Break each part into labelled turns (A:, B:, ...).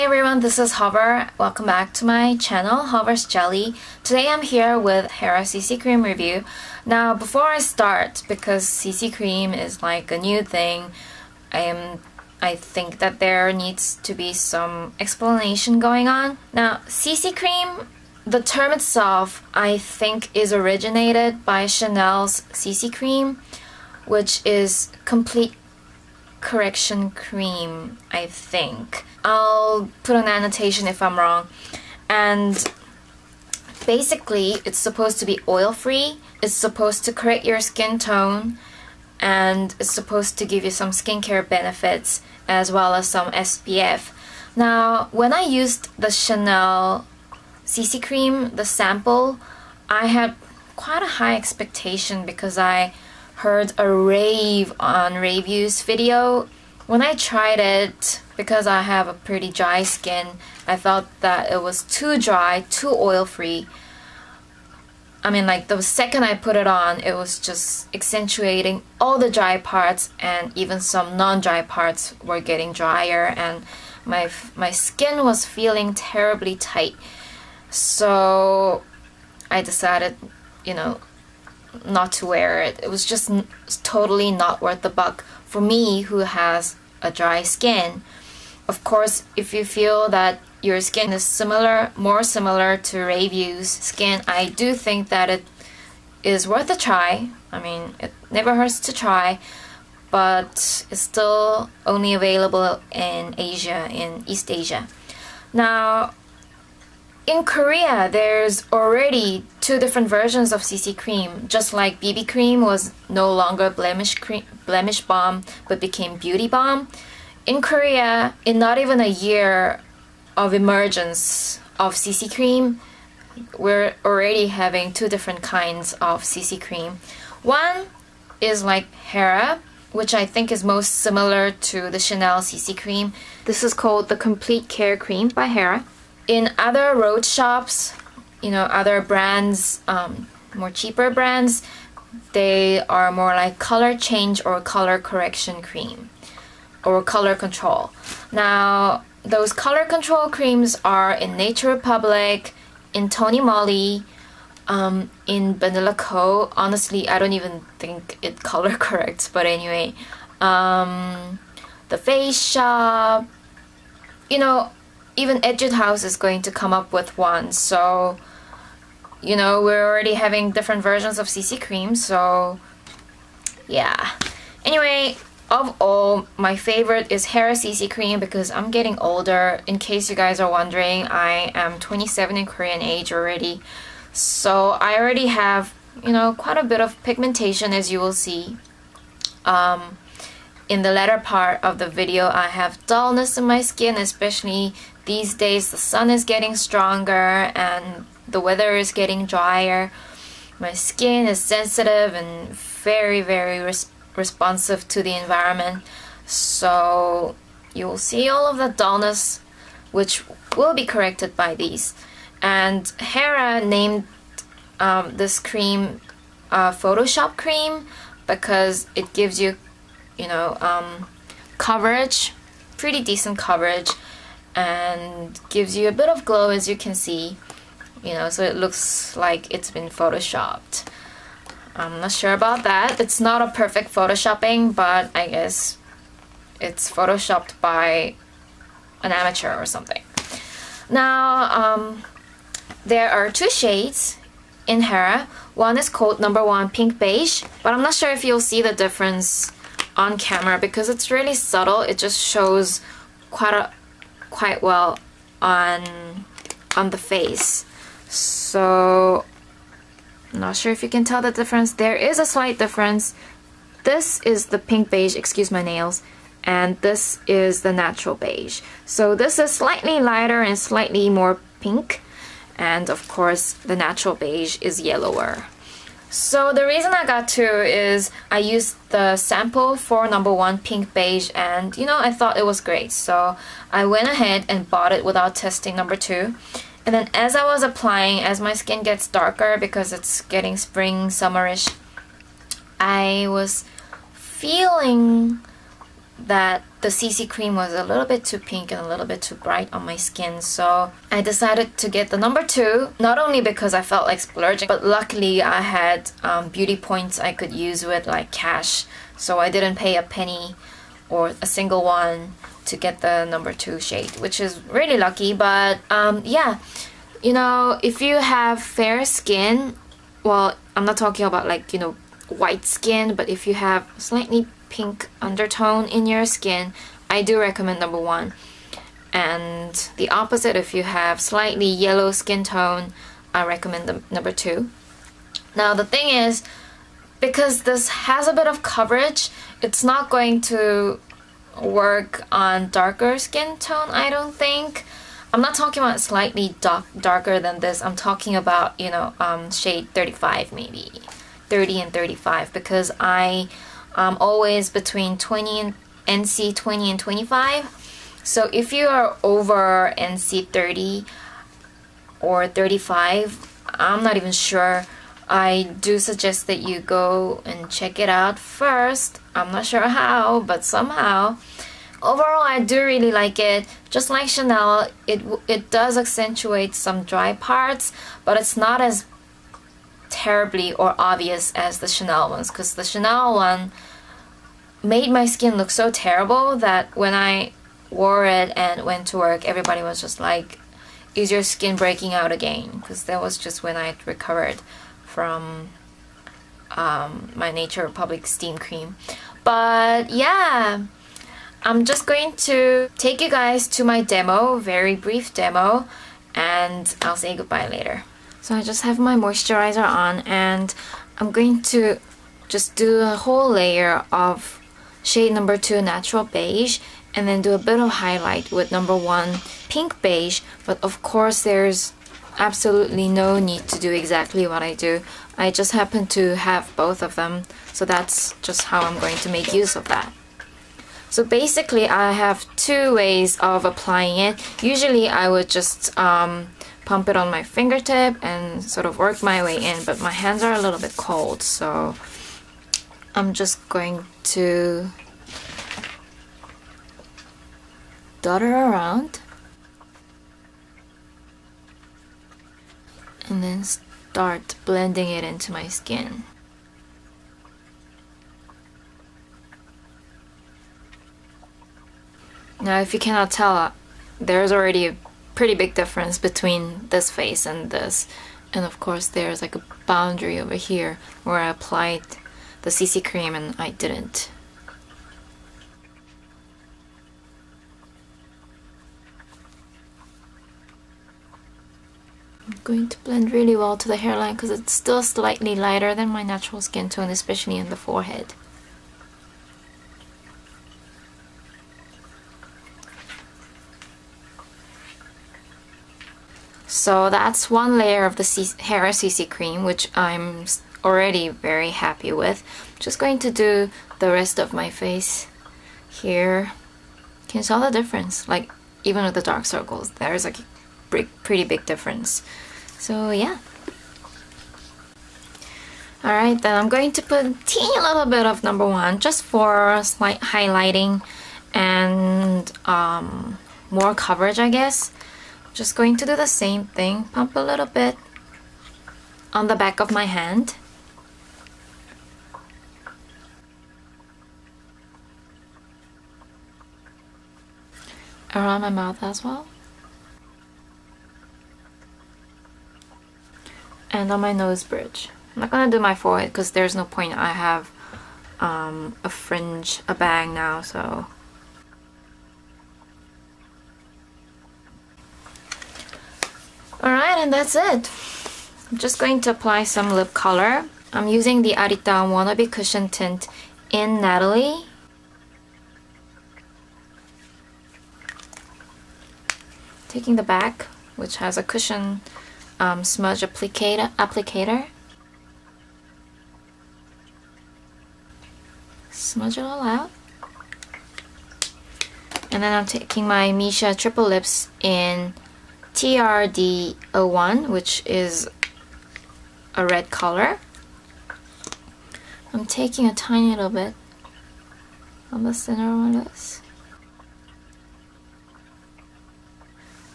A: Hi everyone, this is Hover. Welcome back to my channel, Hover's Jelly. Today I'm here with Hera CC cream review. Now before I start, because CC cream is like a new thing, I think that there needs to be some explanation going on. Now CC cream, the term itself, I think is originated by Chanel's CC cream, which is complete correction cream, I think. I'll put an annotation if I'm wrong. And basically it's supposed to be oil-free, it's supposed to correct your skin tone, and it's supposed to give you some skincare benefits as well as some SPF. Now when I used the Chanel CC cream, the sample, I had quite a high expectation because I heard a rave on reviews video. When I tried it, because I have a pretty dry skin, I felt that it was too dry, too oil-free. I mean, like the second I put it on, it was just accentuating all the dry parts, and even some non-dry parts were getting drier, and my skin was feeling terribly tight. So I decided, you know, not to wear it. It was just totally not worth the buck for me who has a dry skin. Of course, if you feel that your skin is more similar to Review's skin, I do think that it is worth a try. I mean, it never hurts to try, but it's still only available in Asia, in East Asia. Now, in Korea, there's already two different versions of CC cream. Just like BB cream was no longer blemish balm but became beauty balm. In Korea, in not even a year of emergence of CC cream, we're already having two different kinds of CC cream. One is like Hera, which I think is most similar to the Chanel CC cream. This is called the Complete Care Cream by Hera. In other road shops, you know, other brands, more cheaper brands, they are more like color change or color correction cream or color control. Now, those color control creams are in Nature Republic, in Tony Moly, in Vanilla Co. Honestly, I don't even think it color corrects, but anyway, the Face Shop, you know, even Etude House is going to come up with one, so you know, we're already having different versions of CC cream, so yeah. Anyway, of all, my favorite is Hera CC cream because I'm getting older. In case you guys are wondering, I am 27 in Korean age already, so I already have, you know, quite a bit of pigmentation, as you will see. In the latter part of the video, I have dullness in my skin, especially these days. The sun is getting stronger and the weather is getting drier. My skin is sensitive and very, very responsive to the environment. So you will see all of the dullness, which will be corrected by these. And Hera named this cream Photoshop cream because it gives you, you know, coverage, pretty decent coverage, and gives you a bit of glow, as you can see, you know, so it looks like it's been photoshopped. I'm not sure about that. It's not a perfect photoshopping, but I guess it's photoshopped by an amateur or something. Now, there are two shades in Hera. One is called number 1 Pink Beige, but I'm not sure if you'll see the difference on camera because it's really subtle. It just shows quite well on the face. So I'm not sure if you can tell the difference. There is a slight difference. This is the pink beige, excuse my nails, and this is the natural beige. So this is slightly lighter and slightly more pink, and of course the natural beige is yellower. So the reason I got two is I used the sample for number 1 Pink Beige, and you know, I thought it was great, so I went ahead and bought it without testing number 2. And then as I was applying, as my skin gets darker because it's getting spring, summerish, I was feeling that the CC cream was a little bit too pink and a little bit too bright on my skin, so I decided to get the number 2, not only because I felt like splurging, but luckily I had beauty points I could use with like cash, so I didn't pay a penny or a single one to get the number 2 shade, which is really lucky. But yeah, you know, if you have fair skin, well, I'm not talking about like, you know, white skin, but if you have slightly pink undertone in your skin, I do recommend number 1. And the opposite, if you have slightly yellow skin tone, I recommend the number 2. Now the thing is, because this has a bit of coverage, it's not going to work on darker skin tone, I don't think. I'm not talking about slightly darker than this. I'm talking about, you know, shade 35 maybe. 30 and 35, because I'm always between 20 and NC 20 and 25. So if you are over NC 30 or 35, I'm not even sure. I do suggest that you go and check it out first. I'm not sure how, but somehow. Overall, I do really like it. Just like Chanel, it does accentuate some dry parts, but it's not as terribly or obvious as the Chanel ones, because the Chanel one made my skin look so terrible that when I wore it and went to work, everybody was just like, is your skin breaking out again? Because that was just when I recovered from my Nature Republic steam cream. But yeah, I'm just going to take you guys to my demo, very brief demo, and I'll say goodbye later. So I just have my moisturizer on, and I'm going to just do a whole layer of shade number 2 natural beige, and then do a bit of highlight with number 1 pink beige. But of course there's absolutely no need to do exactly what I do. I just happen to have both of them, so that's just how I'm going to make use of that. So basically I have 2 ways of applying it. Usually I would just pump it on my fingertip and sort of work my way in, but my hands are a little bit cold, so I'm just going to dot it around and then start blending it into my skin. Now if you cannot tell, there's already a pretty big difference between this face and this, and of course there's like a boundary over here where I applied the CC cream and I didn't. I'm going to blend really well to the hairline because it's still slightly lighter than my natural skin tone, especially in the forehead. So that's one layer of the Hera CC cream, which I'm already very happy with. Just going to do the rest of my face here. Can you tell the difference? Like, even with the dark circles, there's like a pretty big difference. So yeah. Alright, then I'm going to put a teeny little bit of number 1 just for slight highlighting and more coverage, I guess. Just going to do the same thing, pump a little bit on the back of my hand. Around my mouth as well. And on my nose bridge. I'm not gonna do my forehead because there's no point. I have a fringe, a bang now, so. Alright, and that's it. I'm just going to apply some lip color. I'm using the Arita Wannabe Cushion Tint in Natalie. Taking the back, which has a cushion smudge applicator. Smudge it all out. And then I'm taking my Misha Triple Lips in TRD01, which is a red color. I'm taking a tiny little bit on the center one is.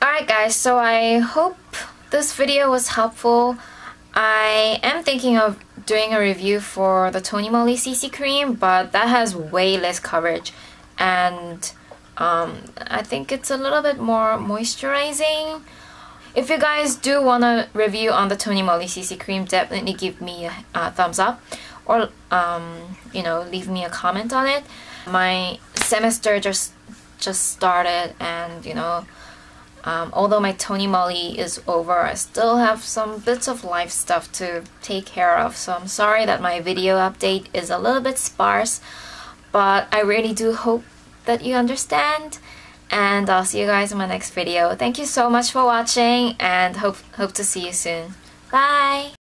A: Alright guys, so I hope this video was helpful. I am thinking of doing a review for the Tony Moly CC cream, but that has way less coverage, and I think it's a little bit more moisturizing. If you guys do want a review on the Tony Moly CC cream, definitely give me a thumbs up, or you know, leave me a comment on it. My semester just started, and you know, although my Tony Moly is over, I still have some bits of life stuff to take care of, so I'm sorry that my video update is a little bit sparse, but I really do hope that you understand, and I'll see you guys in my next video. Thank you so much for watching, and hope to see you soon. Bye!